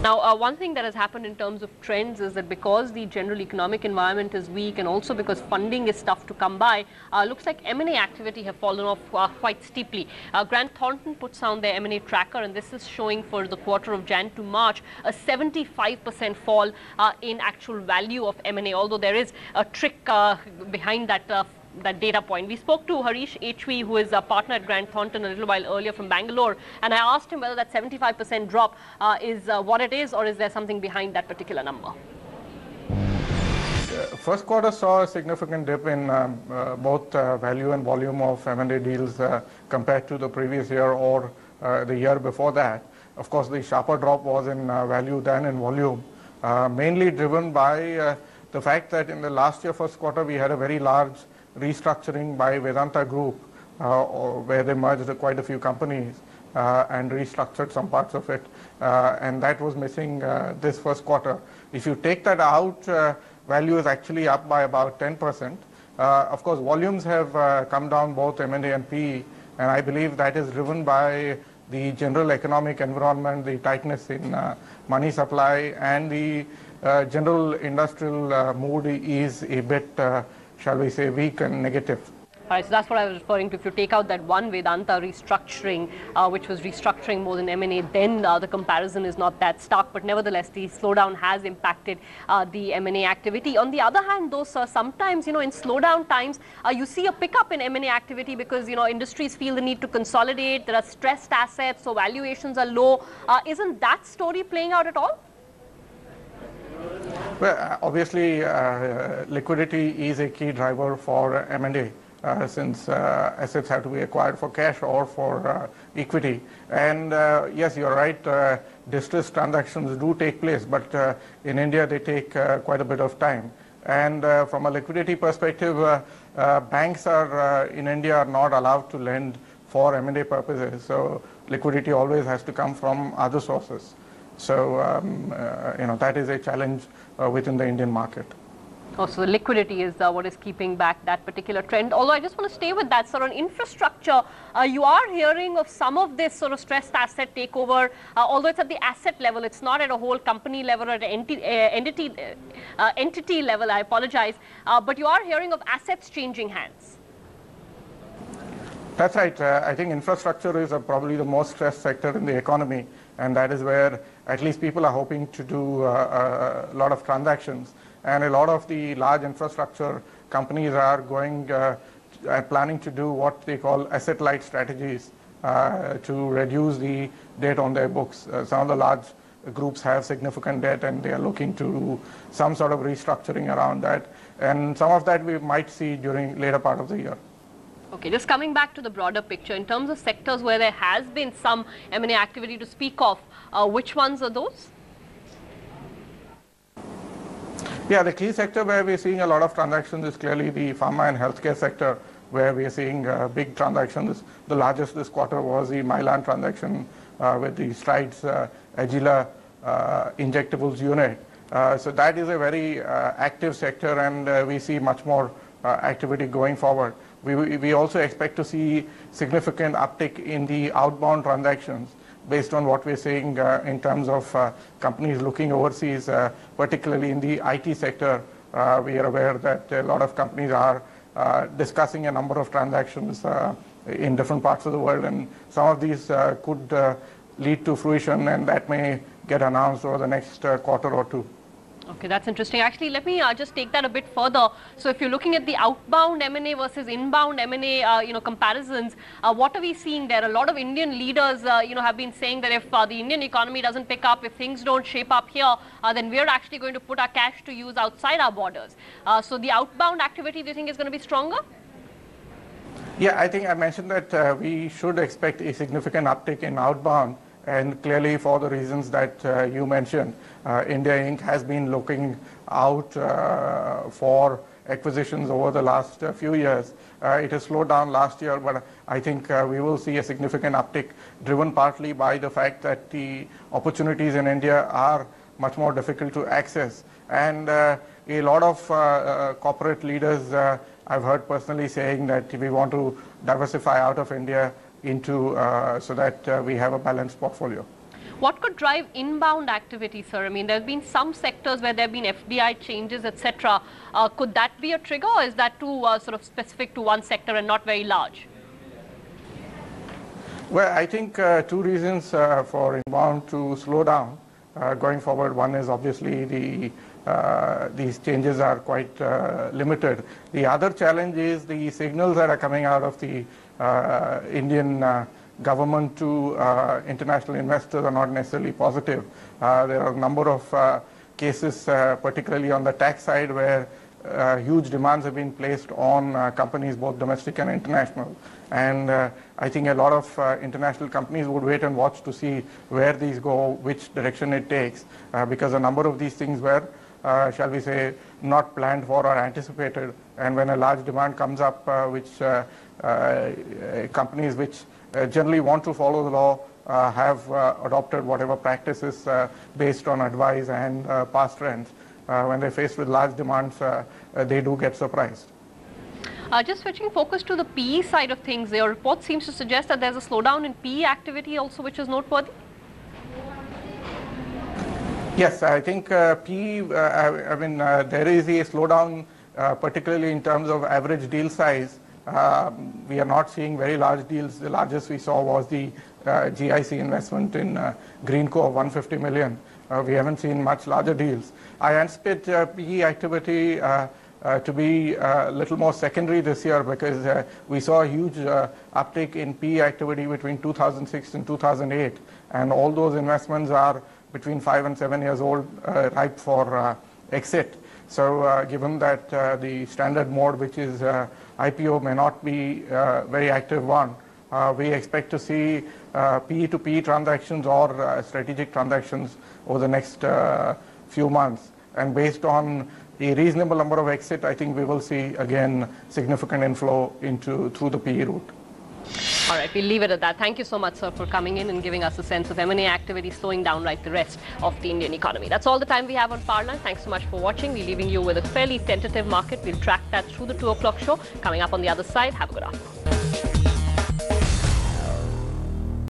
Now, one thing that has happened in terms of trends is that because the general economic environment is weak and also because funding is tough to come by, looks like M&A activity have fallen off quite steeply. Grant Thornton puts down their M&A tracker, and this is showing for the quarter of Jan to March a 75% fall in actual value of M&A, although there is a trick behind that data point. We spoke to Harish HV, who is a partner at Grant Thornton, a little while earlier from Bangalore, and I asked him whether that 75% drop is what it is, or is there something behind that particular number? First quarter saw a significant dip in both value and volume of M&A deals compared to the previous year or the year before that. Of course, the sharper drop was in value than in volume, mainly driven by the fact that in the last year first quarter we had a very large restructuring by Vedanta Group, where they merged quite a few companies and restructured some parts of it, and that was missing this first quarter. If you take that out, value is actually up by about 10%. Of course, volumes have come down, both M&A and PE, and I believe that is driven by the general economic environment, the tightness in money supply, and the general industrial mood is a bit shall we say, weak and negative. All right, so that's what I was referring to. If you take out that one Vedanta restructuring, which was restructuring more than M&A, then the comparison is not that stark. But nevertheless, the slowdown has impacted the M&A activity. On the other hand, though, sir, sometimes, in slowdown times, you see a pickup in M&A activity because, industries feel the need to consolidate. There are stressed assets, so valuations are low. Isn't that story playing out at all? Well, obviously, liquidity is a key driver for M&A, since assets have to be acquired for cash or for equity. And yes, you're right, distressed transactions do take place, but in India they take quite a bit of time. And from a liquidity perspective, banks are in India are not allowed to lend for M&A purposes, so liquidity always has to come from other sources. So, that is a challenge within the Indian market. Oh, so the liquidity is what is keeping back that particular trend. Although I just want to stay with that, sir, on infrastructure, you are hearing of some of this sort of stressed asset takeover, although it's at the asset level, it's not at a whole company level or at an entity level, I apologize, but you are hearing of assets changing hands. That's right. I think infrastructure is probably the most stressed sector in the economy, and that is where at least people are hoping to do a lot of transactions. And a lot of the large infrastructure companies are planning to do what they call asset-light strategies to reduce the debt on their books. Some of the large groups have significant debt, and they are looking to do some sort of restructuring around that. And some of that we might see during later part of the year. Okay, just coming back to the broader picture, in terms of sectors where there has been some M&A activity to speak of, which ones are those? Yeah, the key sector where we're seeing a lot of transactions is clearly the pharma and healthcare sector, where we are seeing big transactions. The largest this quarter was the Mylan transaction with the Strides Agila injectables unit. So that is a very active sector, and we see much more activity going forward. We also expect to see significant uptick in the outbound transactions based on what we're seeing in terms of companies looking overseas, particularly in the IT sector. We are aware that a lot of companies are discussing a number of transactions in different parts of the world, and some of these could lead to fruition, and that may get announced over the next quarter or two. Okay, that's interesting. Actually, let me just take that a bit further. So if you're looking at the outbound M&A versus inbound M&A, comparisons, what are we seeing there? A lot of Indian leaders, have been saying that if the Indian economy doesn't pick up, if things don't shape up here, then we're actually going to put our cash to use outside our borders. So the outbound activity, do you think is going to be stronger? Yeah, I think I mentioned that we should expect a significant uptick in outbound. And clearly, for the reasons that you mentioned, India Inc. has been looking out for acquisitions over the last few years. It has slowed down last year, but I think we will see a significant uptick, driven partly by the fact that the opportunities in India are much more difficult to access. And a lot of corporate leaders I've heard personally saying that we want to diversify out of India into so that we have a balanced portfolio. What could drive inbound activity, sir? I mean, there's been some sectors where there have been FDI changes, etc. Could that be a trigger, or is that too sort of specific to one sector and not very large? Well, I think two reasons for inbound to slow down going forward. One is obviously these changes are quite limited. The other challenge is the signals that are coming out of the Indian government to international investors are not necessarily positive. There are a number of cases, particularly on the tax side, where huge demands have been placed on companies, both domestic and international. And I think a lot of international companies would wait and watch to see where these go, which direction it takes, because a number of these things were, shall we say, not planned for or anticipated. And when a large demand comes up, which companies which generally want to follow the law have adopted whatever practices based on advice and past trends. When they're faced with large demands, they do get surprised. Just switching focus to the PE side of things, your report seems to suggest that there's a slowdown in PE activity also, which is noteworthy. Yes, I think PE, there is a slowdown, particularly in terms of average deal size. We are not seeing very large deals. The largest we saw was the GIC investment in Greenco of 150 million. We haven't seen much larger deals. I anticipate PE activity to be a little more secondary this year, because we saw a huge uptick in PE activity between 2006 and 2008. And all those investments are between 5 and 7 years old, ripe for exit. So given that the standard mode, which is IPO, may not be a very active one, we expect to see PE to PE transactions or strategic transactions over the next few months. And based on a reasonable number of exit, I think we will see again significant inflow through the PE route. All right, we'll leave it at that. Thank you so much, sir, for coming in and giving us a sense of M&A activity slowing down like the rest of the Indian economy. That's all the time we have on Powerline. Thanks so much for watching. We're leaving you with a fairly tentative market. We'll track that through the 2 o'clock show. Coming up on the other side, have a good afternoon.